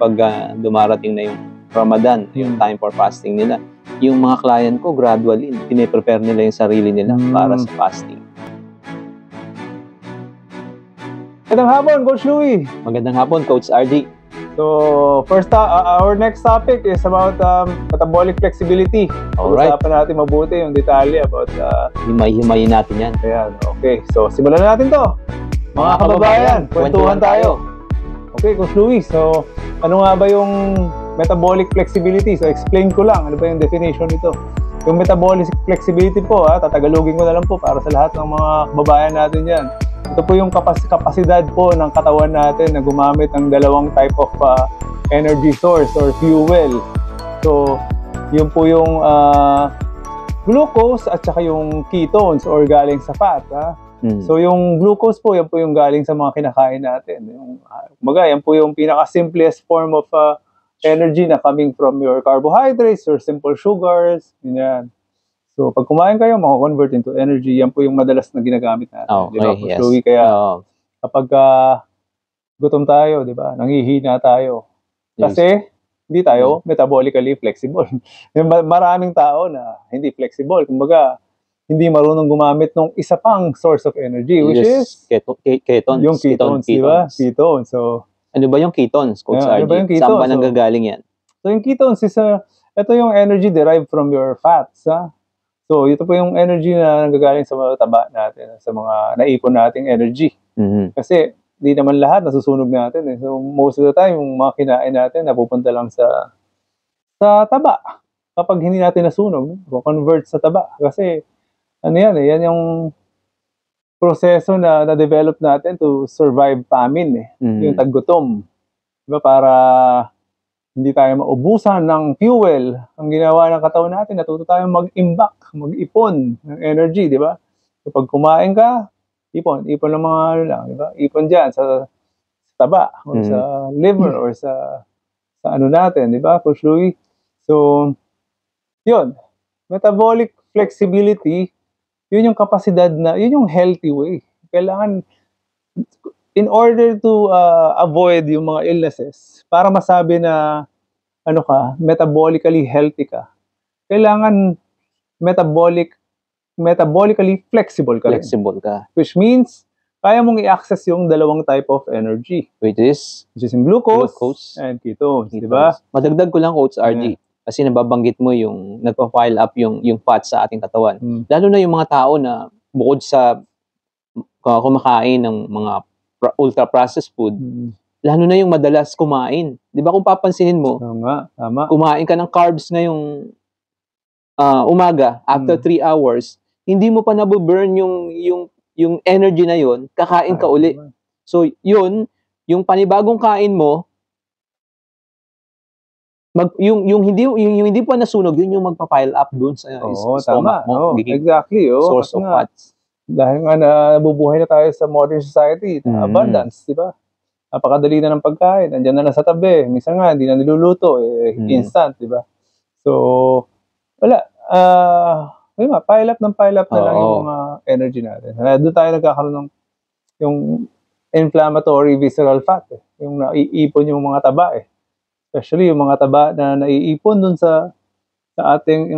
pag dumarating na yung Ramadan, yung time for fasting nila, yung mga client ko, gradually, piniprepare nila yung sarili nila para sa fasting. Magandang hapon, Coach Louie. Magandang hapon, Coach RD. So, our next topic is about metabolic flexibility. Alright. Pag-usapan natin mabuti yung detalye about... Himay-himayin natin yan. Ayan, okay. So, simulan na natin to. Mga kababayan, kwentuhan tayo. Okay, Coach Louie. So, ano nga ba yung metabolic flexibility? So, explain ko lang. Ano ba yung definition nito? Yung metabolic flexibility po, tatagalogin ko na lang po para sa lahat ng mga kababayan natin yan. Ito po yung kapasidad po ng katawan natin na gumamit ng dalawang type of energy source or fuel. So, yun po yung glucose at saka yung ketones or galing sa fat. So, yung glucose po, yan po yung galing sa mga kinakain natin. Yan po yung pinaka-simplest form of energy na coming from your carbohydrates or simple sugars. Yan. So, pag kumain kayo, mako-convert into energy. Yan po yung madalas na ginagamit natin. Okay, diba? yes. Louie, kaya kapag gutom tayo, di ba? Nangihina tayo. Kasi hindi tayo metabolically flexible. Maraming tao na hindi flexible. Kumbaga, hindi marunong gumamit ng isa pang source of energy, which is ketones. Yung ketones, di ba? Ketones. So, ano ba yung ketones, Coach RD? Ano ba yung ketones? Saan ba nanggagaling yan? So, yung ketones is ito yung energy derived from your fats. So, ito po yung energy na nanggagaling sa mga taba natin, sa mga naipon nating energy. Kasi, di naman lahat nasusunog natin. So, most of the time, yung mga kinain natin, napupunta lang sa taba. Kapag hindi natin nasunog, convert sa taba. Kasi, yan yung proseso na na-develop natin to survive famine. Yung taggutom. Diba, para hindi tayo maubusan ng fuel. Ang ginawa ng katawan natin, natuto tayong mag-imbak, mag-ipon ng energy, di ba? So, pag kumain ka, ipon ng mga di ba? Ipon dyan sa taba, or sa liver, or sa ano natin, di ba, Coach Louie? So, yun. Metabolic flexibility, yun yung kapasidad na, yun yung healthy way. Kailangan, in order to avoid yung mga illnesses, para masabi na metabolically healthy ka, kailangan metabolically flexible ka rin. Which means, kaya mong i-access yung dalawang type of energy. Which is yung glucose and ketones. Diba? Madagdag ko lang, Coach RD. Kasi nababanggit mo yung nagpa-pile up yung fat sa ating katawan. Lalo na yung mga tao na bukod sa kumakain ng mga ultra-processed food, lalo na yung madalas kumain. Di ba kung papansinin mo, tama. Kumain ka ng carbs ngayong umaga, after 3 hours, hindi mo pa nabuburn yung energy na yon, kakain ka uli. So, yun, yung panibagong kain mo, yung hindi pa nasunog, yun yung magpa-pile up dun sa stomach mo. Exactly. Source of fats. Dahil nga nabubuhay na tayo sa modern society, abundance, di ba? Napakadali na ng pagkain, andyan na lang sa tabi. Minsan nga, hindi na niluluto, instant, di ba? So, wala. Pile up na lang yung mga energy natin. Doon tayo nagkakaroon ng yung inflammatory visceral fat. Yung naiipon yung mga taba. Especially yung mga taba na naiipon dun sa ating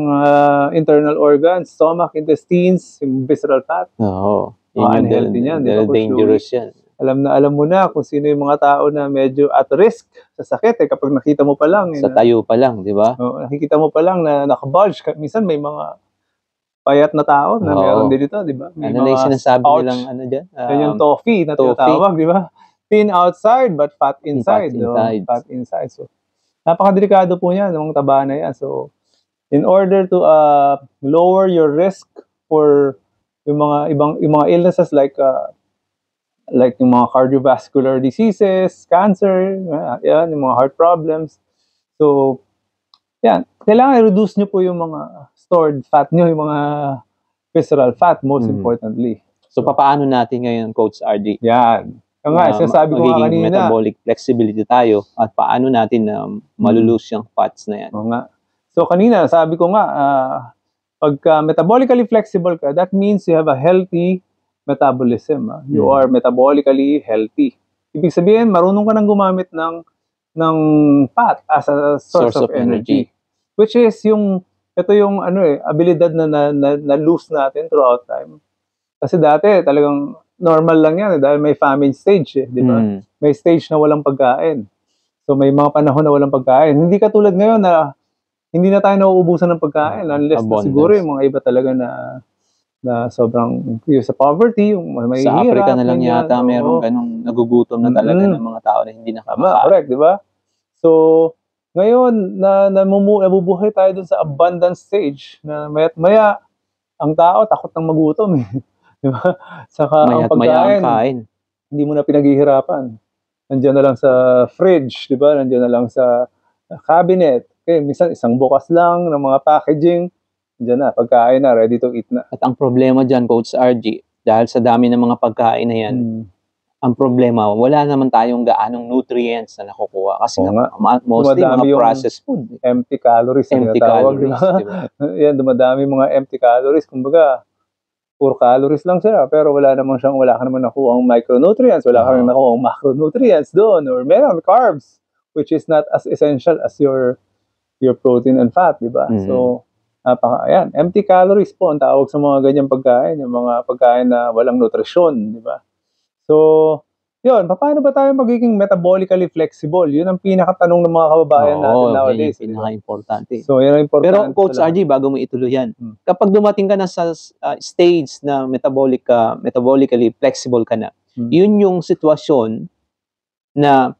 internal organs, stomach, intestines, yung visceral fat. Unhealthy niyan. Dangerous yan. Alam mo na kung sino yung mga tao na medyo at risk sa sakit kapag nakita mo pa lang. Sa tayo pa lang, di ba? Nakikita mo pa lang na nakabulge. Minsan may mga payat na tao na meron din dito, di ba? Ano na yung sinasabi nilang dyan? Yung toffee na tinatawag, di ba? Thin outside but fat inside. Fat inside. So, napakadelikado po niya ng taba na yan. So, in order to lower your risk for yung mga illnesses like yung mga cardiovascular diseases, cancer, yung mga heart problems. So, kailangan i-reduce nyo po yung mga stored fat nyo, yung mga visceral fat, most importantly. So, papaano natin ngayon, Coach RD? Yan. Sinasabi ko nga kanina. Metabolic flexibility tayo at paano natin malulose yung fats na yan. So, kanina, sabi ko nga, pagka metabolically flexible ka, that means you have a healthy metabolism. You are metabolically healthy. Ibig sabihin, marunong ka nang gumamit ng ng fat as a source of energy. Which is ito yung abilidad na lose natin throughout time. Kasi dati talagang normal lang yan dahil may famine stage di ba? May stage na walang pagkain. So may mga panahon na walang pagkain. Hindi katulad ngayon na hindi na tayo nauubusan ng pagkain unless na siguro yung mga iba talaga na sobrang sa poverty, yung may sa hirap. Africa na lang yata merong ganong nagugutom na talaga ng mga tao na hindi nakakain. Correct, di ba? So, ngayon, nabubuhay tayo dun sa abundance stage na maya't maya, ang tao takot nang magutom di ba? Saka ang pagkain, hindi mo na pinaghihirapan. Nandiyan na lang sa fridge, di ba? Nandiyan na lang sa cabinet. Minsan isang bukas lang ng mga packaging, nandiyan na, pagkain na, ready to eat na. At ang problema dyan, Coach RG, dahil sa dami ng mga pagkain na yan, ang problema, wala naman tayong gaanong nutrients na nakukuha kasi mostly mga processed food. Empty calories. Empty calories, diba? Yan, dumadami mga empty calories. Kumbaga, pure calories lang sila, pero wala ka naman nakuha ang micronutrients, wala ka naman nakuha ang macronutrients doon, or meron carbs, which is not as essential as your protein and fat, di ba? So, ayan, empty calories po ang tawag sa mga ganyang pagkain, yung mga pagkain na walang nutrisyon, di ba? So, yun, paano ba tayo magiging metabolically flexible? Yun ang pinakatanong ng mga kababayan natin nowadays. Yun yung pinaka-importante. So, yun ang importante. Pero Coach RG, bago mo ituloy yan, kapag dumating ka na sa stage na metabolically flexible ka na, yun yung sitwasyon na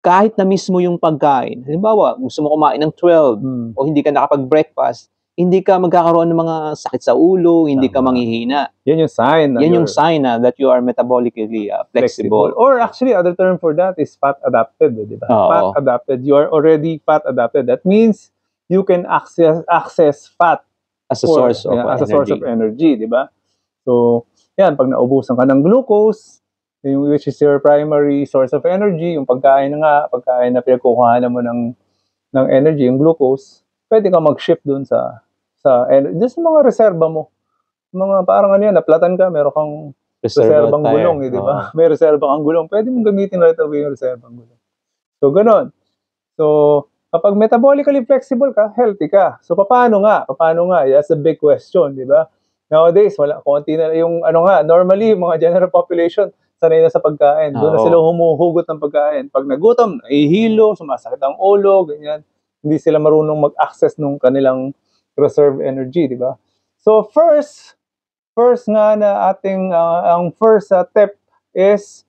kahit na mismo yung pagkain, halimbawa, gusto mo kumain ng 12 o hindi ka nakapag-breakfast, hindi ka magkakaroon ng mga sakit sa ulo, hindi ka manghihina. Yan yung sign. Yan yung sign that you are metabolically flexible. Or actually, other term for that is fat adapted, di ba? Fat adapted. You are already fat adapted. That means you can access fat as a source of energy, di ba? So, yan, pag naubusan ka ng glucose, which is your primary source of energy, yung pagkain na pinagkukuhanan mo ng energy, yung glucose, pwede ka mag-shift dun sa mga reserba mo. Mga parang naplatan ka, meron kang reserbang gulong, di ba? May reserba kang gulong. Pwede mong gamitin right away yung reserbang gulong. So, ganun. So, kapag metabolically flexible ka, healthy ka. So, paano nga? That's a big question, di ba? Nowadays, konti na yung, normally, mga general population, sanay na sa pagkain. Doon na sila humuhugot ng pagkain. Pag nagutom, nahihilo, sumasakit ang ulo, ganyan. Hindi sila marunong mag-access nung kanilang reserve energy, di ba? So, first nga na ang first step is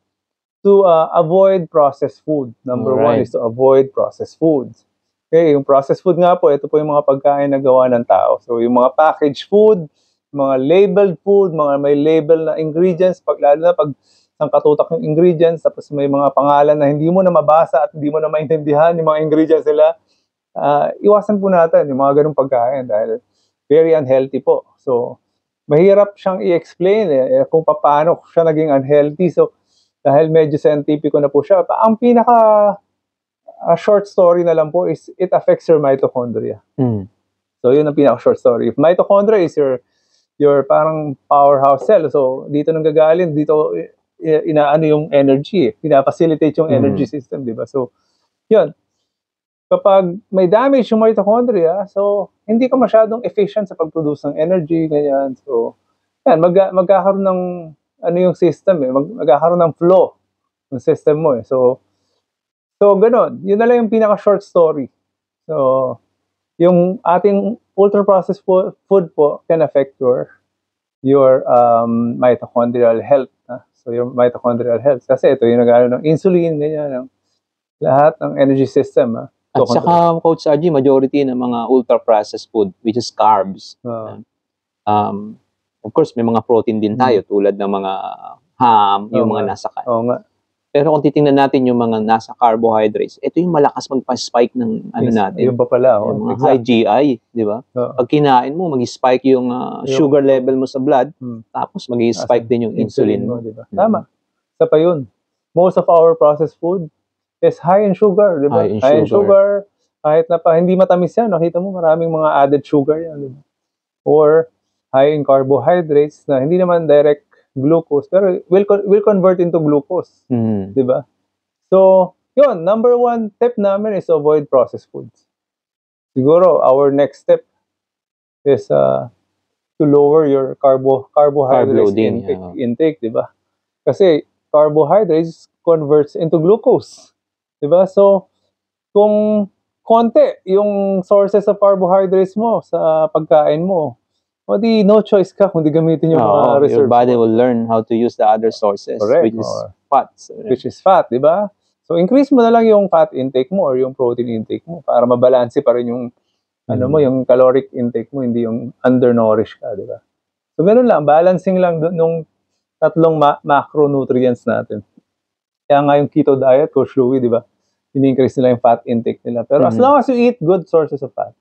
to avoid processed food. Number one is to avoid processed foods. Okay, yung processed food nga po, ito po yung mga pagkain na gawa ng tao. So, yung mga packaged food, mga labeled food, mga may label na ingredients, lalo na pag katutak yung ingredients, tapos may mga pangalan na hindi mo na mabasa at hindi mo na maintindihan yung mga ingredients nila, iwasan po natin yung mga ganung pagkain dahil very unhealthy po. So, mahirap siyang i-explain kung paano siya naging unhealthy. So, dahil medyo scientifico na po siya, ang pinaka short story na lang po is it affects your mitochondria. So, yun ang pinaka short story. If mitochondria is your parang powerhouse cell, so dito nang gagaling, dito inaano yung energy, pinafacilitate yung energy system, di ba? So, yun. Kapag may damage yung mitochondria, so hindi ka masyadong efficient sa pag-produce ng energy, ganyan. So, yan, magkakaroon ng yung system magkakaroon ng flow ng system mo So ganun. Yun na lang yung pinaka-short story. So, yung ating ultra-processed food po can affect your mitochondrial health. So, yung mitochondrial health. Kasi ito yung nag-ano ng insulin, ganyan, lahat ng energy system. At saka, Coach RG, majority ng mga ultra-processed food, which is carbs. Of course, may mga protein din tayo, tulad ng mga ham, yung mga nasa kain. Pero kung titingnan natin yung mga nasa carbohydrates, ito yung malakas magpa-spike ng natin. Yung pa pala. Yung mga high GI, di ba? Pag kinain mo, mag-spike yung sugar level mo sa blood, tapos mag-spike din yung insulin mo. Diba? Tama. Isa pa yun. Most of our processed food is high in sugar, di ba? High in sugar. Kahit na hindi matamis yan, nakita mo maraming mga added sugar yan, di ba? Or high in carbohydrates na hindi naman direct glucose, pero will convert into glucose, di ba? So, yun, number 1 tip namin is avoid processed foods. Siguro, our next step is to lower your carbohydrates intake, di ba? Kasi carbohydrates converts into glucose, di ba? So, kung konti yung sources of carbohydrates mo sa pagkain mo, o di no choice ka kung di gamitin yung mga reserves. Your body will learn how to use the other sources, which is fats. Which is fat, di ba? So, increase mo na lang yung fat intake mo or yung protein intake mo para mabalanse pa rin yung yung caloric intake mo, hindi yung undernourished ka, di ba? So, ganun lang, balancing lang nung tatlong macronutrients natin. Kaya nga yung keto diet, Coach Louie, di ba? In-increase nila yung fat intake nila. Pero as long as you eat good sources of fat,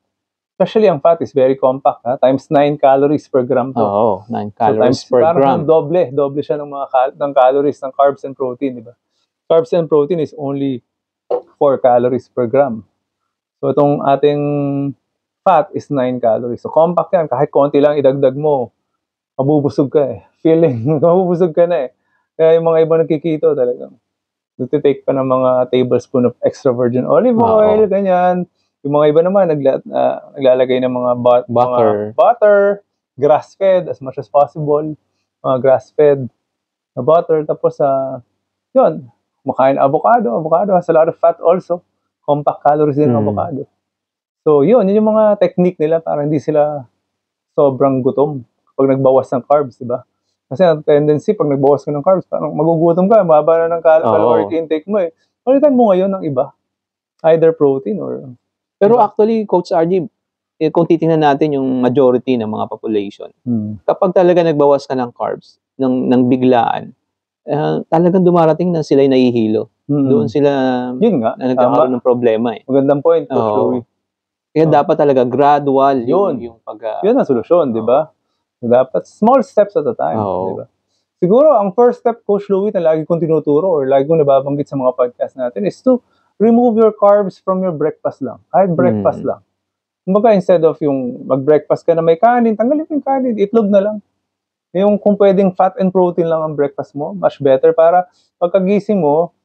especially ang fat is very compact, times 9 calories per gram to. 9 calories per gram. Parang doble siya ng mga ng calories ng carbs and protein, di ba? Carbs and protein is only 4 calories per gram. So, itong ating fat is 9 calories. So, compact yan. Kahit konti lang idagdag mo, mabubusog ka eh. Feeling, mabubusog ka na eh. Kaya yung mga iba nagkikito talagang nagtitake pa ng mga tablespoon of extra virgin olive oil, ganyan. Yung mga iba naman, naglalagay ng mga butter, grass-fed as much as possible. Mga grass-fed na butter. Tapos, yun, makain avocado. Avocado has a lot of fat also. Compact calories din ng avocado. So, yun yung mga technique nila para hindi sila sobrang gutom kapag nagbawas ng carbs, di ba? Kasi ang tendency, pag nagbawas ka ng carbs, parang magugutom ka, mababa na ng caloric intake mo eh. Palitan mo ngayon ng iba. Either protein or... Pero actually, Coach RG, kung titingnan natin yung majority ng mga population, kapag talaga nagbawas ka ng carbs, ng biglaan, talagang dumarating na sila'y nahihilo. Doon sila nagkakaroon ng problema eh. Magandang point, Coach Louie. Kaya dapat talaga gradual yung yun ang solusyon, di ba? Dapat small steps at a time, di ba? Siguro, ang first step, Coach Louie, na lagi kong tinuturo or lagi kong nababanggit sa mga podcast natin is to remove your carbs from your breakfast lang. Kahit breakfast lang. Kumbaga, instead of yung mag-breakfast ka na may kanin, tanggalin mo yung kanin, itlog na lang. Yung kung pwedeng fat and protein lang ang breakfast mo, much better para pagkagising mo,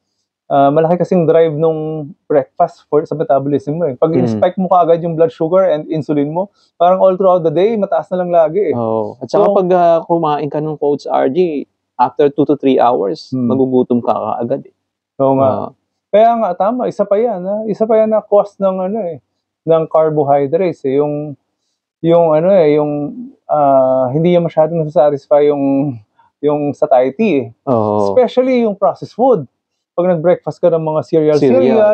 malaki kasing drive nung breakfast sa metabolism mo eh. Pag in-spike mo kaagad yung blood sugar and insulin mo, parang all throughout the day, mataas na lang lagi eh. At saka pag kumain ka ng Coach RG, after 2 to 3 hours, magugutom ka kaagad eh. Oo nga. Kaya nga, tama, isa pa yan na cost ng ng carbohydrates eh. Hindi yan masyadong nasasatisfy yung satiety eh. Especially yung processed food. Pag nag-breakfast ka ng mga cereal,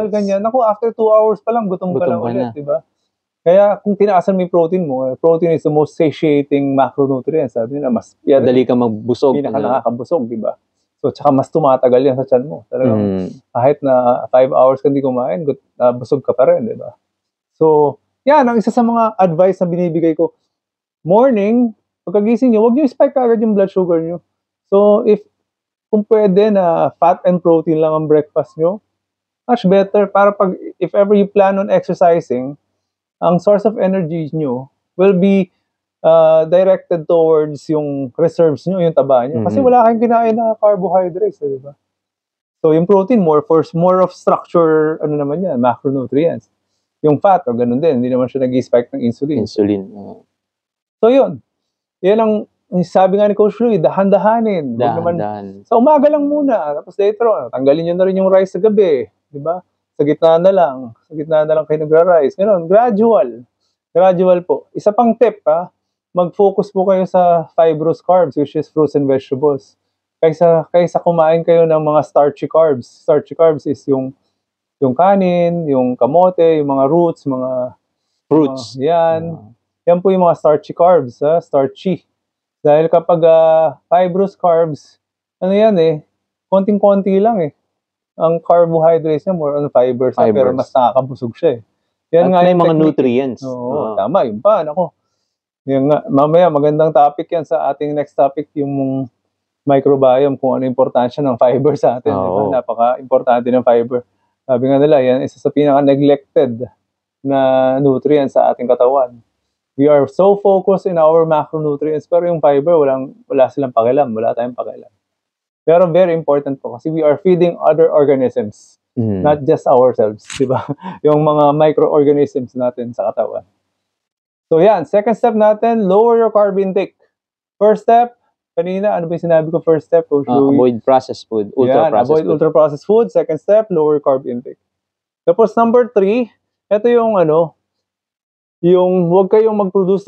ganyan. Naku, after 2 hours pa lang, gutom ka lang ulit, di ba? Kaya kung tinaasan mo yung protein mo, protein is the most satiating macronutrient. Sabi nila, mas madali ka magbusog. Nakakabusog, di ba? So, tsaka mas tumatagal yan sa tiyan mo. Talagang kahit na 5 hours ka hindi kumain, busog ka pa rin, di ba? So, yan, ang isa sa mga advice na binibigay ko. Morning, pagkagising nyo, huwag nyo spike agad yung blood sugar nyo. So, kung pwede na fat and protein lang ang breakfast nyo, much better para if ever you plan on exercising, ang source of energy nyo will be directed towards yung reserves nyo, yung taba nyo. Kasi wala kayong kinain na carbohydrates, di ba? So, yung protein, more of structure, macronutrients. Yung fat, ganun din, hindi naman siya nag-spike ng insulin. So, yun. Yan ang sabi nga ni Coach Louie, dahan-dahanin. Sa umaga lang muna. Tapos later on, tanggalin nyo na rin yung rice sa gabi. Di ba? Sa gitna na lang kayo nagra-rice. Ganun, gradual po. Isa pang tip, mag-focus po kayo sa fibrous carbs, which is fruits and vegetables. Kaysa kumain kayo ng mga starchy carbs. Starchy carbs is yung kanin, yung kamote, yung mga roots, mga fruits. Yan po yung mga starchy carbs, starchy. Dahil kapag fibrous carbs, konting-konti lang eh. Ang carbohydrates niya more on fibers. Pero mas nakakabusog siya eh. Yan nga yung mga nutrients. Oo, tama, yun pa. Mamaya, magandang topic yan sa ating next topic, yung microbiome, kung ano importansya ng fiber sa atin. Diba? Napaka-importante ng fiber. Sabi nga nila, yan isa sa pinaka-neglected na nutrients sa ating katawan. We are so focused in our macronutrients, pero yung fiber, wala silang pakialam, wala tayong pakialam. Pero very important po kasi we are feeding other organisms. Not just ourselves, di ba? Yung mga microorganisms natin sa katawan. So yan, second step natin, lower your carb intake. First step, kanina, ano ba yung sinabi ko first step? Avoid processed food, avoid ultra-processed food. Second step, lower carb intake. Tapos number 3, ito yung yung huwag kayong mag-produce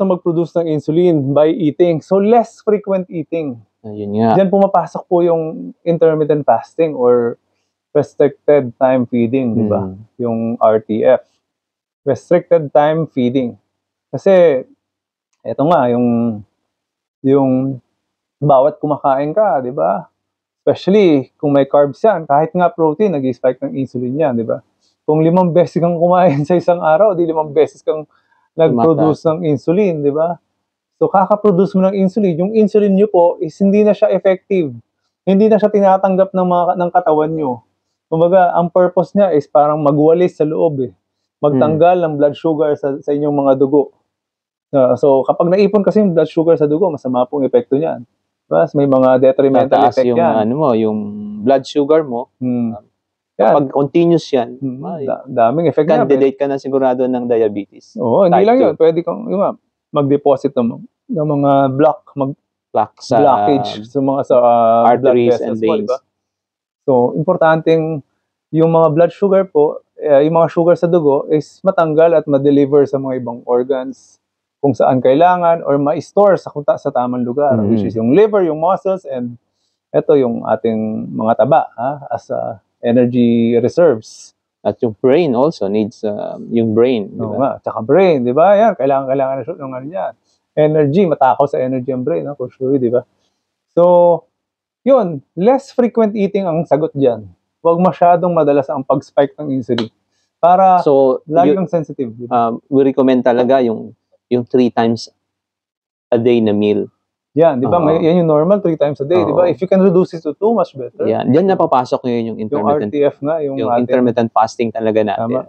ng insulin by eating. So less frequent eating. Yun nga. Diyan pumapasok po yung intermittent fasting or restricted time feeding, di ba? Yung RTF. Restricted time feeding. Kasi, eto nga, yung bawat kumakain ka, di ba? Especially, kung may carbs yan, kahit nga protein, nag-spike ng insulin yan, di ba? Kung 5 beses kang kumain sa isang araw, di 5 beses kang nag-produce ng insulin, di ba? So, kaka-produce mo ng insulin. Yung insulin nyo po is hindi na siya effective. Hindi na siya tinatanggap ng katawan nyo. Kumbaga, ang purpose niya is parang magwalis sa loob magtanggal ng blood sugar sa inyong mga dugo. So, kapag naipon kasi yung blood sugar sa dugo, masama pong epekto niyan. Mas may mga detrimental effect yung, yan. yung blood sugar mo, kapag continuous yan, daming effect niya. Candidate ka na sigurado ng diabetes. Oo, hindi lang yun. Pwede kang mag-deposit ng mga blockage sa arteries and veins. Diba? So, importanteng yung mga blood sugar po, yung mga sugar sa dugo is matanggal at ma-deliver sa mga ibang organs kung saan kailangan or ma-store sa tamang lugar, which is yung liver, yung muscles, and ito yung ating mga taba as energy reserves. At yung brain also needs yung brain. Oo nga, tsaka brain, di ba? Yan, kailangan ng ano yan. Energy, matakaw sa energy ang brain, for sure, di ba? So, yun, less frequent eating ang sagot dyan. Huwag masyadong madalas ang pag-spike ng insulin. Para lagi kang sensitive. Diba? We recommend talaga yung 3 times a day na meal. Yan, di ba? Yan yung normal, 3 times a day, di ba? If you can reduce it to 2, much better. Yan, diyan napapasok ngayon yung intermittent. Yung RTF nga, yung intermittent fasting talaga natin.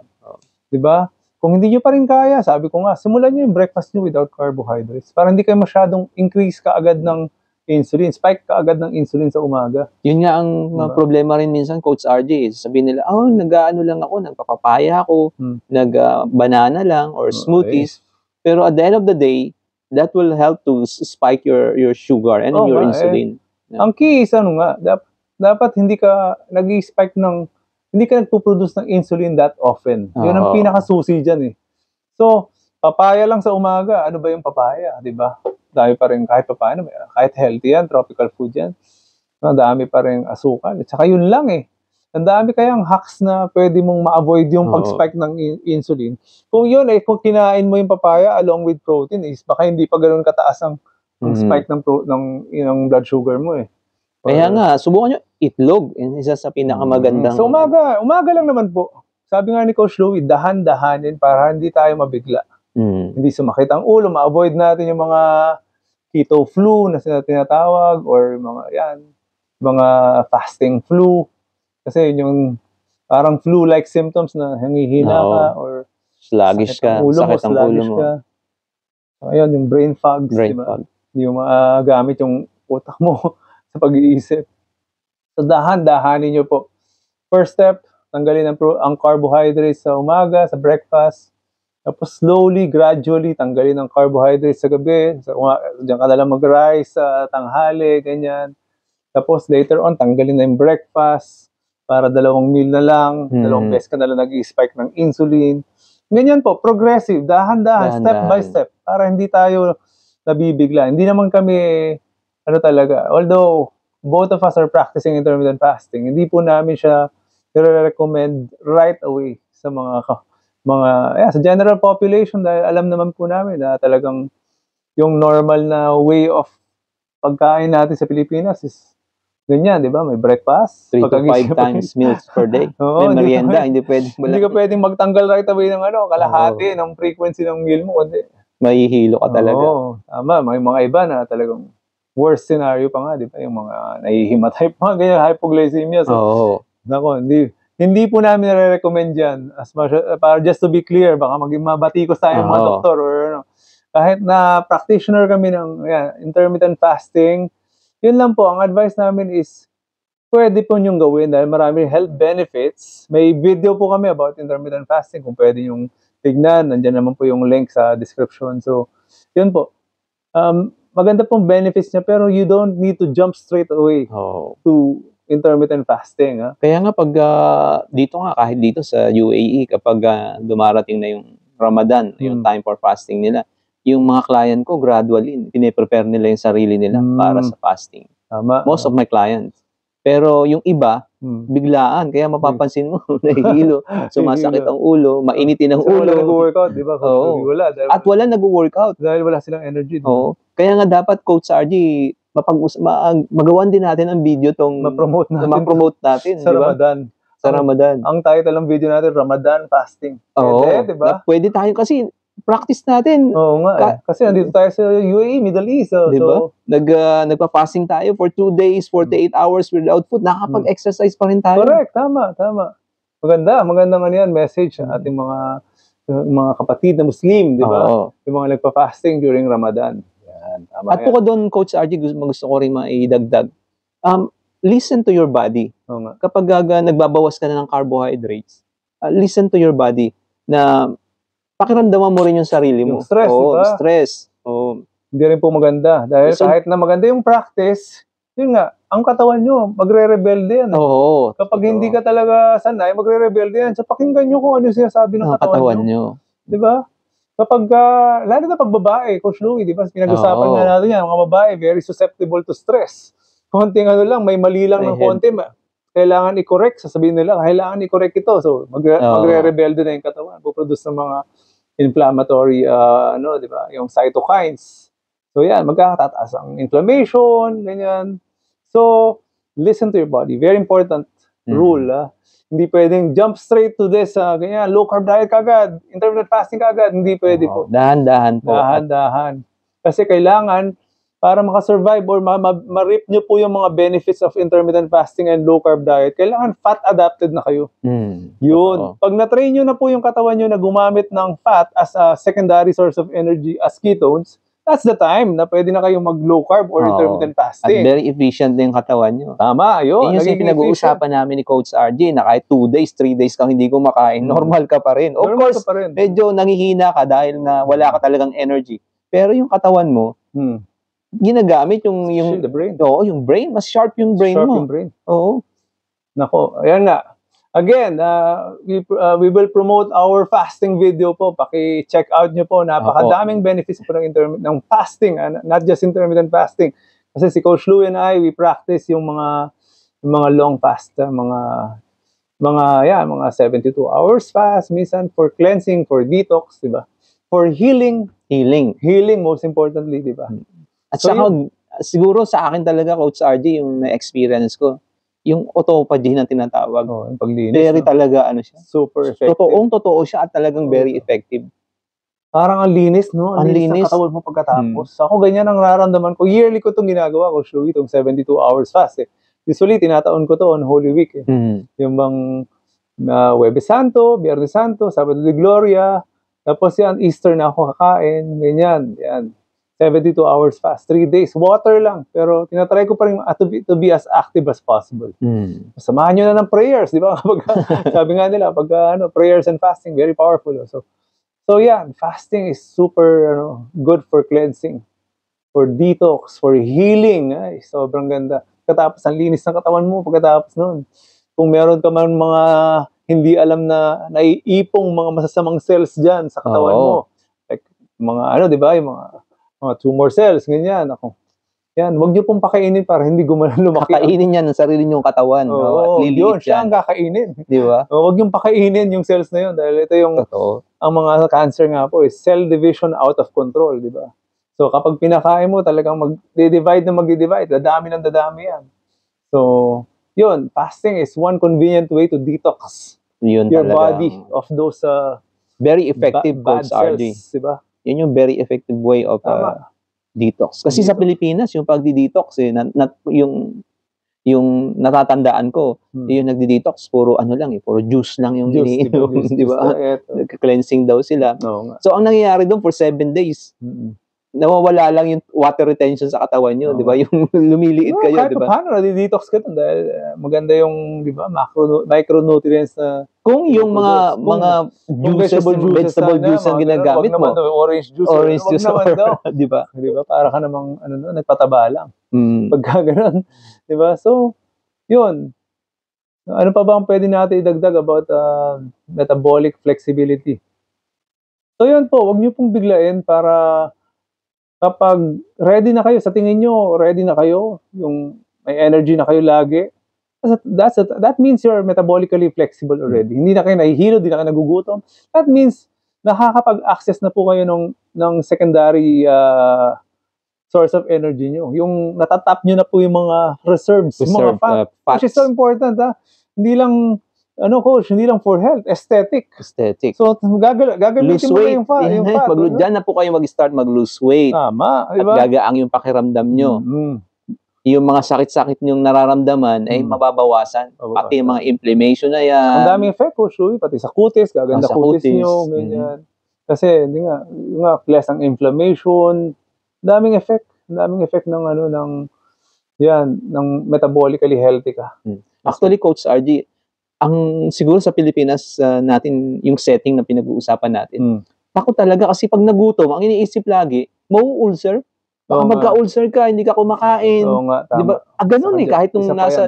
Di ba? Kung hindi nyo pa rin kaya, sabi ko nga, simulan nyo yung breakfast nyo without carbohydrates. Para hindi kayo masyadong increase kaagad ng insulin, spike kaagad ng insulin sa umaga. Yun nga ang problema rin minsan, Coach RJ. Sabihin nila, nag-ano lang ako, nagpapapaya ako, nag-banana lang, or smoothies. Pero at the end of the day, that will help to spike your sugar and your insulin. Ang key is dapat hindi ka nag-spike hindi ka nagpo-produce ng insulin that often. Yun ang pinakasusi dyan So, papaya lang sa umaga. Ano ba yung papaya? Diba? Dami pa rin kahit papaano. Kahit healthy yan, tropical food yan. Dami pa rin asukal. At saka yun lang Ang dami kayang hacks na pwede mong ma-avoid yung pag-spike ng insulin. Kung yun kung kinain mo yung papaya along with protein baka hindi pa ganoon kataas ang spike ng blood sugar mo Kaya nga, subukan nyo itlog. Isa sa pinakamagandang. So umaga lang naman po. Sabi nga ni Coach Louie, dahan-dahanin para hindi tayo mabigla. Hindi sumakit ang ulo, ma-avoid natin yung mga keto flu na tinatawag or mga fasting flu. Kasi yun yung parang flu-like symptoms na hangihina ka or sluggish ka, sakit ang ulo mo. So, ayun, yung brain fog. Diba? Hindi mo magamit yung utak mo sa pag-iisip. So, dahan-dahanin nyo po. First step, tanggalin ang carbohydrates sa umaga, sa breakfast. Tapos slowly, gradually, tanggalin ang carbohydrates sa gabi. Diyan ka na lang mag-rice sa tanghali, ganyan. Tapos later on, tanggalin na yung breakfast para 2 meal na lang, 2 beses ka na lang nag-spike ng insulin. Ganyan po, progressive, dahan-dahan, step by step, para hindi tayo nabibigla. Hindi naman kami, talaga, although both of us are practicing intermittent fasting, hindi po namin siya recommend right away sa sa general population dahil alam naman po namin na talagang yung normal na way of pagkain natin sa Pilipinas is ganyan, di ba? May breakfast. 3 to 5 times meals per day. May merienda, hindi ka pwedeng magtanggal right away ng kalahati ng frequency ng meal mo. Mahihilo ka talaga. Tama. May mga iba na talagang worst scenario pa nga, di ba? Yung mga nahihimatay pa, ganyan, hypoglycemia. So, hindi po namin nare-recommend yan. Para just to be clear, baka mabatikos tayo mga doktor or kahit na practitioner kami ng intermittent fasting, yun lang po, ang advice namin is pwede po niyong gawin dahil maraming health benefits. May video po kami about intermittent fasting kung pwede yung tignan. Nandiyan naman po yung link sa description. So, yun po. Maganda pong benefits niya pero you don't need to jump straight away to intermittent fasting. Kaya nga pag dito nga, kahit dito sa UAE, kapag dumarating na yung Ramadan, yung time for fasting nila, yung mga client ko gradually, pine-prepare nila yung sarili nila para sa fasting. Tama. Most of my clients. Pero yung iba, biglaan. Kaya mapapansin mo, nahihilo, sumasakit ang ulo, mainitin ang ulo. Wala nag-workout, di ba? Wala. At wala nag-workout. Dahil wala silang energy. Oo. Kaya nga dapat, Coach RG, magawan din natin ang video tong ma-promote natin. Sa Ramadan. Sa Ramadan. Ang title ng video natin, Ramadan Fasting. Pwede, di ba? Pwede tayo kasi practice natin. Oo nga. Kasi nandito tayo sa UAE, Middle East. Di ba? Nagpa-fasting tayo for 2 days, 48 hours without food. Nakapag-exercise pa rin tayo. Correct. Tama. Magandang yan, message sa ating mga kapatid na Muslim, di ba? Yung mga nagpa-fasting during Ramadan. Yan, tama. At po doon, Coach RG, gusto ko rin maidagdag. Listen to your body. Kapag nagbabawas ka na ng carbohydrates, listen to your body na pakiramdaman mo rin yung sarili mo. Yung stress, di ba? Stress. Hindi rin po maganda. Dahil kahit na maganda yung practice, yun nga, ang katawan nyo, magre-rebelde yan. Kapag hindi ka talaga sanay, magre-rebelde yan. So, pakinggan nyo kung ano yung sinasabi ng katawan nyo. Di ba? Kapag, lalo na pag babae, Coach Louie, di ba? Pinag-usapan nga natin yan, mga babae, very susceptible to stress. Konting lang, may mali lang ng konti, kailangan i-correct, sasabihin nila, kailangan i-correct ito. So, magre-rebelde na yung katawan. Puproduce ng mga inflammatory, di ba, yung cytokines. So, yan, magkakataas ang inflammation, ganyan. So, listen to your body. Very important rule. Hindi pwedeng jump straight to this, ganyan, low-carb diet kagad, intermittent fasting kagad. Hindi pwede po. Dahan-dahan po. Dahan-dahan. Kasi kailangan, para makasurvive or ma-reap nyo po yung mga benefits of intermittent fasting and low-carb diet, kailangan fat-adapted na kayo. Yun. Pag na-train nyo na po yung katawan nyo na gumamit ng fat as a secondary source of energy as ketones, that's the time na pwede na kayong mag-low-carb or intermittent fasting. At very efficient din yung katawan nyo. Tama, yun. Yun yung pinag-uusapan namin ni Coach RG na kahit 2 days, 3 days kang hindi kumakain, normal ka pa rin. Of course, medyo nangihina ka dahil na wala ka talagang energy. Pero yung katawan mo, ginagamit yung the brain. Yung brain, mas sharp yung brain mo. Yung brain. Nako, ayan nga. Again, we will promote our fasting video po. Paki-check out nyo po. Napakadaming benefits po ng fasting, not just intermittent fasting. Kasi si Coach Louie and I, we practice yung mga long fast, mga 72 hours fast, minsan for cleansing, for detox, di ba? For healing, most importantly, di ba? At saka, siguro sa akin talaga, Coach RG, yung na-experience ko, yung autophagy na tinatawag. Yung paglinis. Very talaga, siya. Super effective. Totoo siya at talagang very effective. Parang ang linis, no? Ang linis sa katawan mo pagkatapos. Ako ganyan ang nararamdaman ko. Yearly ko itong ginagawa ko, Louie, itong 72 hours fast. Usually, tinataon ko to on Holy Week. Yung bang Huwebes Santo, Biyernes Santo, Sabado de Gloria, tapos yan, Easter na ako kakain, ganyan, yan. 72 hours fast, 3 days, water lang. Pero tinatry ko pa rin to be as active as possible. Samahan nyo na ng prayers, di ba? Sabi nga nila, prayers and fasting, very powerful. So yeah, fasting is super good for cleansing, for detox, for healing. Ay, sobrang ganda. Katapos, ang linis ng katawan mo pagkatapos noon. Kung meron ka man mga hindi alam na naiipong mga masasamang cells dyan sa katawan mo. Like, mga di ba, yung mga tumor cells, ganyan. Yan, wag niyo pong pakainin para hindi lumaki. Kakainin yan ng sarili niyong katawan. At liliit siya ang kakainin. Di ba? Wag niyong pakainin yung cells na yun dahil ito yung, ang mga cancer nga po is cell division out of control, di ba? So, kapag pinakain mo, talagang mag-divide, dadami yan. So, yun, fasting is one convenient way to detox your body of those very effective bad cells, diba? Yun yung very effective way of detox. Kasi sa Pilipinas, yung pagdi-detox, yung natatandaan ko, yung nagdi-detox, puro puro juice lang yung iniinom, di ba? Cleansing daw sila. So, ang nangyayari doon for 7 days, nawawala lang yung water retention sa katawan nyo, di ba? Yung lumiliit kayo, di ba? Kahit paano, nadi-detox ka dun dahil maganda yung, di ba, micronutrients na kung yung mga vegetable juice ang ginagamit mo, orange juice, di ba? Di ba? Para ka namang nagpataba lang. Pagka ganun, di ba? So, yun. Ano pa ba ang pwede natin idagdag about metabolic flexibility? So, yun po, wag niyo pong biglain para kapag ready na kayo, sa tingin nyo, ready na kayo, yung may energy na kayo lagi, that means you're metabolically flexible already. Hindi na kayo nahihilo, hindi na kayo nagugutom. That means nakakapag-access na po kayo ng secondary source of energy nyo. Yung natatap nyo na po yung mga reserves, mga fats. Which is so important, ha? Hindi lang, coach, hindi lang for health, aesthetic. So, gagamitin mo na yung fat. Diyan na po kayo mag-start mag-lose weight. Tama, diba? At gagaang yung pakiramdam nyo. Yung mga sakit-sakit nyong nararamdaman ay mababawasan. Pati yung mga inflammation na yan. Ang daming effect, coach, pati sa kutis, gaganda kutis nyo, ganyan. Kasi, hindi nga, less ang inflammation, daming effect ng metabolically healthy ka. Actually, Coach RG, ang siguro sa Pilipinas natin, yung setting na pinag-uusapan natin, takot talaga kasi pag nagutom, ang iniisip lagi, mau-ulcer. Baka magka-ulcer ka, hindi ka kumakain. Diba? Ganun kahit nung nasa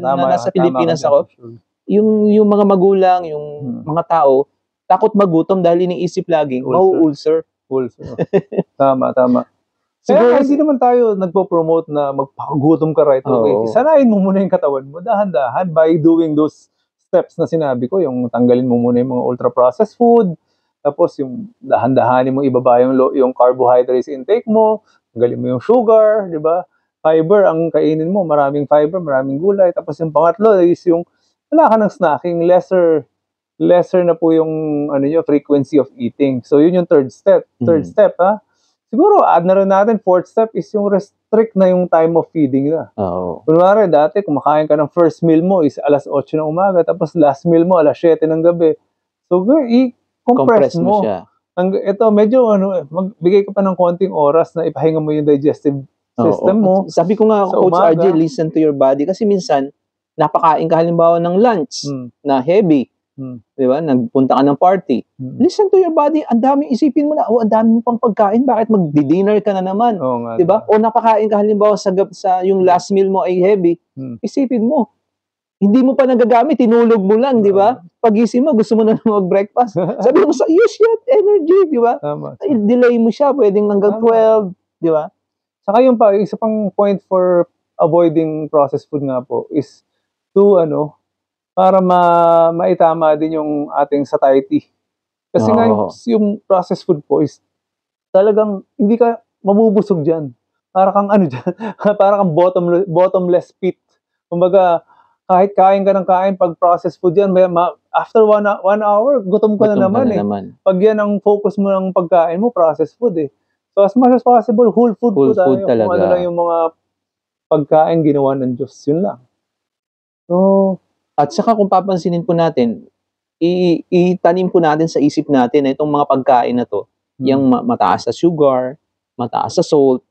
Pilipinas ako, yung mga magulang, yung mga tao, takot magutom dahil iniisip lagi, mau-ulcer. Tama. Siguro hindi naman tayo nagpo-promote na magpakagutom ka right away. Sanayin mo muna yung katawan mo, dahan-dahan, by doing those steps na sinabi ko, yung tanggalin mo muna yung mga ultra-processed food, tapos yung dahan-dahanin mo ibaba yung carbohydrates intake mo, tanggalin mo yung sugar, di ba? Fiber, ang kainin mo, maraming fiber, maraming gulay. Tapos yung pangatlo is yung wala ka ng snacking, lesser na po yung frequency of eating. So yun yung third step. Ha? Siguro, add na rin natin, fourth step is yung restrict na yung time of feeding na. Kunwari, dati, kumakain ka ng first meal mo is alas 8 ng umaga, tapos last meal mo alas 7 ng gabi. So, i-compress mo siya. Ito, medyo, magbigay ka pa ng konting oras na ipahinga mo yung digestive system mo. Sabi ko nga, Coach RJ, listen to your body. Kasi minsan, napakain ka halimbawa ng lunch na heavy. Di ba? Nagpunta ka ng party. Listen to your body. Ang daming isipin mo na, ang dami mo pang pagkain. Bakit magdi-dinner ka na naman? Di ba? O napakain ka halimbawa sa yung last meal mo ay heavy. Isipin mo. Hindi mo pa nagagamit, tinulog mo lang, di ba? Pagising mo, gusto mo na mag-breakfast. Sabi mo, use that energy, di ba? Delay mo siya, pwedeng hanggang 12, di ba? Saka yung isa pang point for avoiding processed food nga po is to, para maitama din yung ating satiety. Kasi nga yung processed food po is talagang hindi ka mabubusog dyan. Para kang para kang bottomless pit. Kumbaga, kahit kain ka ng kain, pag processed food yan, after one hour, gutom ka na naman. Pag yan ang focus mo ng pagkain mo, processed food eh. So as much as possible, whole food po tayo. Kung ano lang yung mga pagkain ginawa ng Diyos, yun lang. So, at saka kung papansinin po natin, itanim po natin sa isip natin na itong mga pagkain na to, yung mataas sa sugar, mataas sa salt,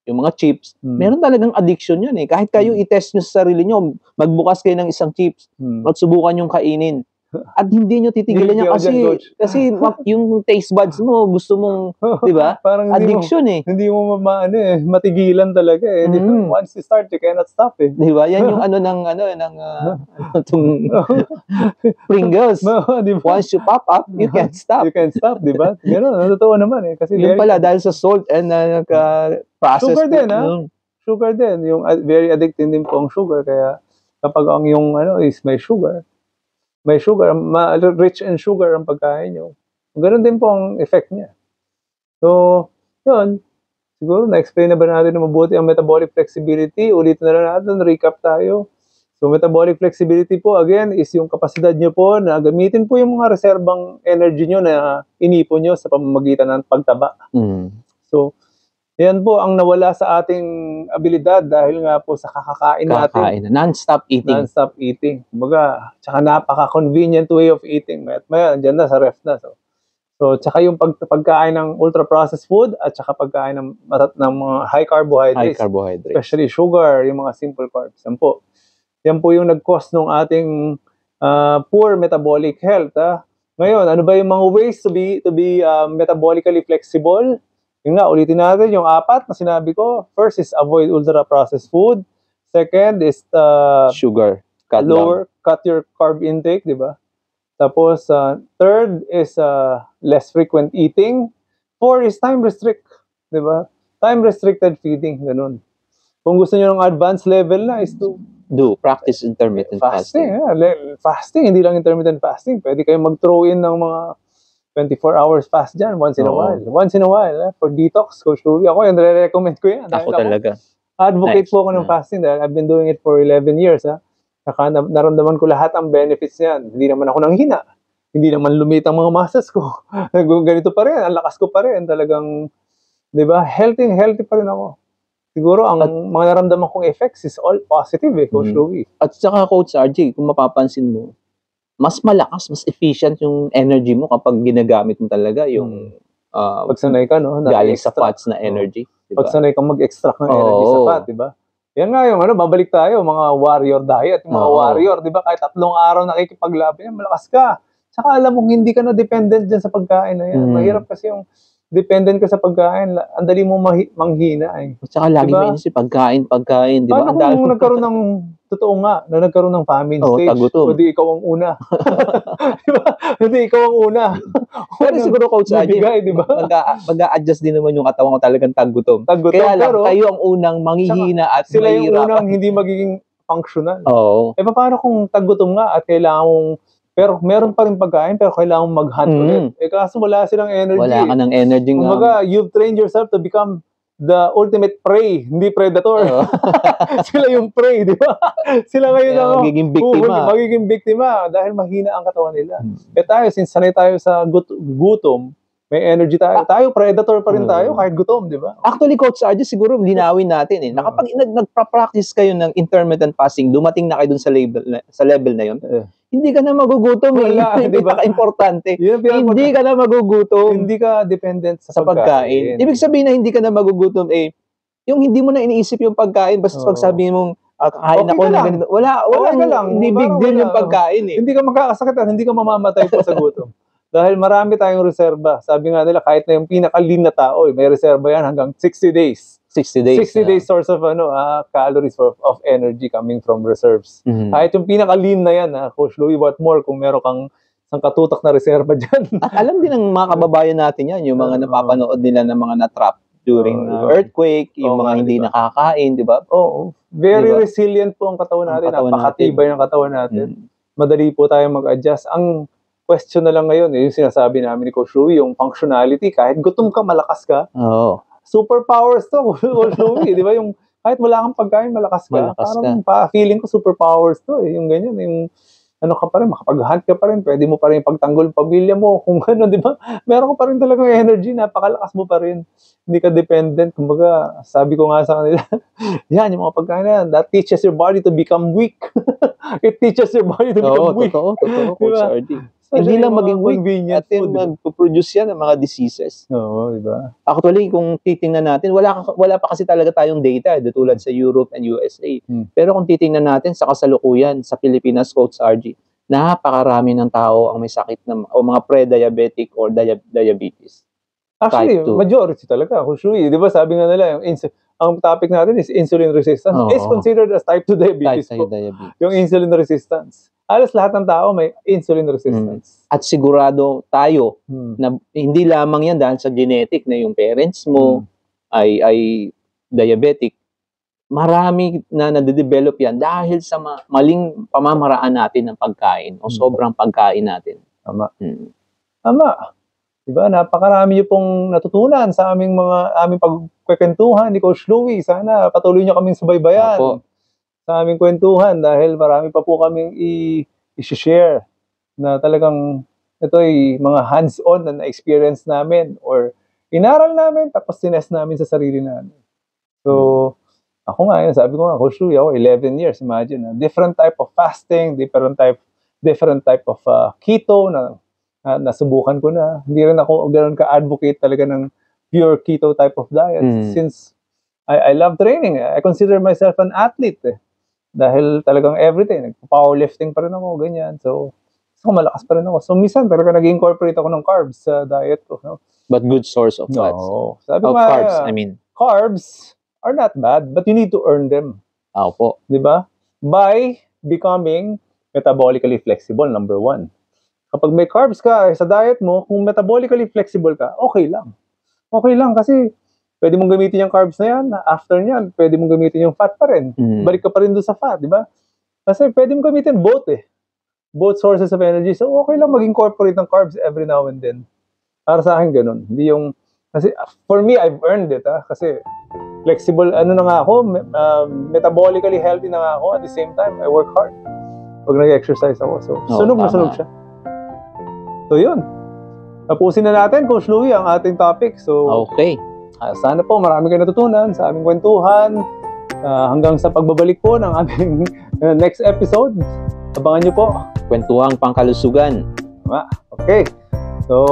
yung mga chips, meron talagang addiction yun eh. Kahit kayo i-test nyo sa sarili nyo, magbukas kayo ng isang chips, magsubukan yung kainin. At hindi nyo titigilan yan kasi yung taste buds mo, gusto mong, di ba? Addiction eh. Hindi mo matigilan talaga eh. Once you start, you cannot stop eh. Di ba? Yan yung Pringles. Once you pop up, you can't stop. You can't stop, di ba? Ganun, totoo naman eh. Kasi yun pala, dahil sa salt and processed sugar din, Sugar din. Yung very addictive din po ang sugar. Kaya kapag ang yung is may sugar, rich in sugar ang pagkain nyo. Ganun din po ang effect niya. So, yun. Siguro, na-explain na ba natin na mabuti ang metabolic flexibility? Ulitin na lang natin, recap tayo. So, metabolic flexibility po, again, is yung kapasidad nyo po na gamitin po yung mga reserbang energy nyo na inipon nyo sa pamamagitan ng pagtaba. So, yan po ang nawala sa ating abilidad dahil nga po sa kakakain natin. Non-stop eating. Non-stop eating. Kumbaga, tsaka napaka-convenient way of eating. Maya, andyan na sa ref na. So So, tsaka yung pagkain ng ultra-processed food at tsaka pagkain ng mga high carbohydrates. Especially sugar, yung mga simple carbs. Yan po yung nag-cause ng ating poor metabolic health. Ngayon, ano ba yung mga ways to be metabolically flexible? Yung nga, ulitin natin yung 4 na sinabi ko. First is avoid ultra-processed food. Second is sugar. Cut your carb intake, di ba? Tapos, third is less frequent eating. 4 is time restrict, di ba? Time restricted feeding, ganun. Kung gusto niyo ng advanced level na is to practice intermittent fasting. Fasting, hindi lang intermittent fasting. Pwede kayong mag-throw in ng mga 24 hours fast dyan once in a while. Once in a while, for detox, Coach Louie. Ako, yung recommend ko yan. Ako talaga. Advocate po ako ng fasting dahil I've been doing it for 11 years. Saka naramdaman ko lahat ang benefits niyan. Hindi naman ako nanghina. Hindi naman lumit ang mga muscles ko. Ganito pa rin. Ang lakas ko pa rin. Talagang, di ba, healthy pa rin ako. Siguro, ang mga naramdaman kong effects is all positive Coach Louie. At saka, Coach RJ, kung mapapansin mo, mas malakas, mas efficient yung energy mo kapag ginagamit mo talaga yung pagsanay ka, no? Galing sa fats na energy. Diba? Pagsanay ka mag-extract ng energy sa fat, di ba? Yan nga yung babalik tayo, mga warrior diet, mga warrior, di ba? Kahit 3 araw nakikipaglaban yan, malakas ka. Saka alam mo, hindi ka na dependent dyan sa pagkain na yan. Mahirap kasi yung dependent ka sa pagkain, ang dali mo manghina At saka lagi mo inisip, pagkain, di ba? Paano kung nagkaroon ng, totoo nga, na nagkaroon ng famine stage, tagutom. Hindi ikaw ang una. Diba? Hindi ikaw ang una. Pero siguro, Coach Adi, mag-a-adjust din naman yung katawan ko talagang tagutom. Kaya lang, kayo ang unang manghihina at sila yung unang hindi magiging functional. Paano kung tagutom nga at kailangan mong pero meron pa rin pagkain, pero kailangan mong mag-hunt ulit. Kaso wala silang energy. Wala ka ng energy nga. Kumbaga, you've trained yourself to become the ultimate prey, hindi predator. Sila yung prey, di ba? Sila ngayon ang magiging biktima dahil mahina ang katawan nila. Tayo, since sanay tayo sa gutom, may energy tayo. Tayo, predator pa rin tayo kahit gutom, di ba? Actually, Coach Arjo, siguro linawin natin Kapag nagpa-practice kayo ng intermittent fasting, dumating na kayo dun sa level na yun, hindi ka na magugutom. Hindi ba? Importante. Hindi ka na magugutom. Hindi ka dependent sa pagkain. Ibig sabihin na hindi ka na magugutom, yung hindi mo na iniisip yung pagkain, basta pag sabihin mong, kain ako na ganito. Wala lang. Hindi big deal yung pagkain Hindi ka magkakasakit at hindi ka mamamatay po sa gutom. Dahil marami tayong reserba. Sabi nga nila, kahit na yung pinaka-lean na tao, may reserba yan hanggang 60 days. 60 days source of calories of energy coming from reserves. Kahit yung pinaka-lean na yan, Coach Louie, what more kung meron kang isang katutak na reserba dyan. At alam din ng mga kababayan natin yan, yung mga napapanood nila ng mga na-trap during earthquake, yung mga hindi nakakain, di ba? Very resilient po ang katawan natin. Napakatibay ng katawan natin. Madali po tayo mag-adjust. Ang question na lang ngayon, yung sinasabi namin ni Coach Louie, yung functionality, kahit gutom ka, malakas ka. Superpowers to, Coach Louie, di ba? Yung kahit wala kang pagkain, malakas ka. Parang feeling ko superpowers to yung ganyan, yung ka pa rin, makapag-hunt ka pa rin, pwede mo pa rin pagtanggol pamilya mo, kung ano, di ba? Meron ka pa rin talagang energy, napakalakas mo pa rin. Hindi ka dependent. Kumbaga, sabi ko nga sa kanila, yan, yung mga pagkain na yan, that teaches your body to become weak. It teaches your body to become weak. Totoo, Coach Ardy. Hindi lang maging weak at mag-produce yan ng mga diseases. Diba? Actually, kung titingnan natin, wala pa kasi talaga tayong data tulad sa Europe and USA. Pero kung titingnan natin sa kasalukuyan sa Pilipinas, Coach RG, napakarami ng tao ang may sakit o mga pre-diabetic or diabetes. Actually, majority talaga. Coach Louie, di ba sabi nga nila, ang topic natin is insulin resistance. It's considered as type 2 diabetes. Yung insulin resistance. Halos lahat ng tao may insulin resistance. At sigurado tayo na hindi lamang yan dahil sa genetic na yung parents mo ay diabetic. Marami na nade-develop yan dahil sa maling pamamaraan natin ng pagkain o sobrang pagkain natin. Tama. Diba? Napakarami niyo pong natutunan sa aming pagkwentuhan ni Coach Louie. Sana patuloy niyo kaming subaybayan sa aming kwentuhan dahil marami pa po kaming i-share na talagang ito ay mga hands-on na na-experience namin or inaral namin tapos tinest namin sa sarili namin. So, ako nga yun, sabi ko nga, Coach Louie, ako 11 years, imagine, different type of fasting, different type of keto na nasubukan ko na. Hindi rin ako ganoon ka-advocate talaga ng pure keto type of diet since I love training. I consider myself an athlete dahil talagang everyday nagpo-powerlifting pa rin ako, ganyan. So malakas pa rin ako. So minsan talaga nag-incorporate ako ng carbs sa diet ko. No? But good source of fats. No. Sabi of carbs, I mean. Carbs are not bad, but you need to earn them. Opo. Diba? By becoming metabolically flexible, number 1. Kapag may carbs ka sa diet mo, kung metabolically flexible ka, okay lang. Okay lang kasi pwede mong gamitin yung carbs na yan. After nyan, pwede mong gamitin yung fat pa rin. Balik ka pa rin doon sa fat, di ba? Kasi pwede mong gamitin both both sources of energy. So, okay lang mag-incorporate ng carbs every now and then. Para sa akin, ganun. Hindi yung, kasi for me, I've earned it, kasi flexible, na nga ako, metabolically healthy na nga ako. At the same time, I work hard pag nag-exercise ako. So, sunog na sunog siya. So, yun. Tapusin na natin, Coach Louie, ang ating topic. So, okay. Sana po marami kayo natutunan sa aming kwentuhan. Hanggang sa pagbabalik po ng aming next episode. Abangan nyo po. Kwentuhang Pangkalusugan. Okay. So,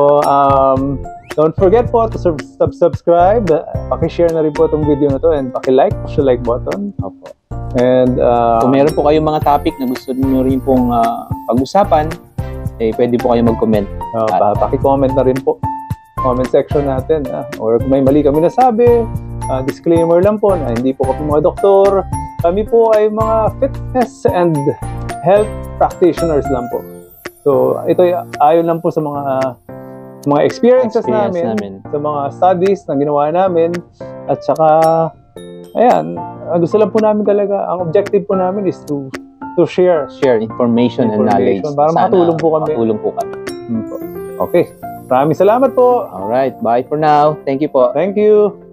don't forget po to subscribe. Paki-share na rin po itong video na to and paki-like, push the like button. Opo. And kung meron po kayong mga topic na gusto niyo rin pong pag-usapan, pwede po kayo mag-comment. Paki-comment na rin po. Comment section natin. Or kung may mali kami nasabi, disclaimer lang po na hindi po kami mga doktor. Kami po ay mga fitness and health practitioners lang po. So, ito ayon lang po sa mga experiences namin, sa mga studies na ginawa namin, at saka, ayan, gusto lang po namin talaga, ang objective po namin is to share information and knowledge. Para makatulong po kami. Okay. Maraming salamat po. Alright, bye for now. Thank you po. Thank you.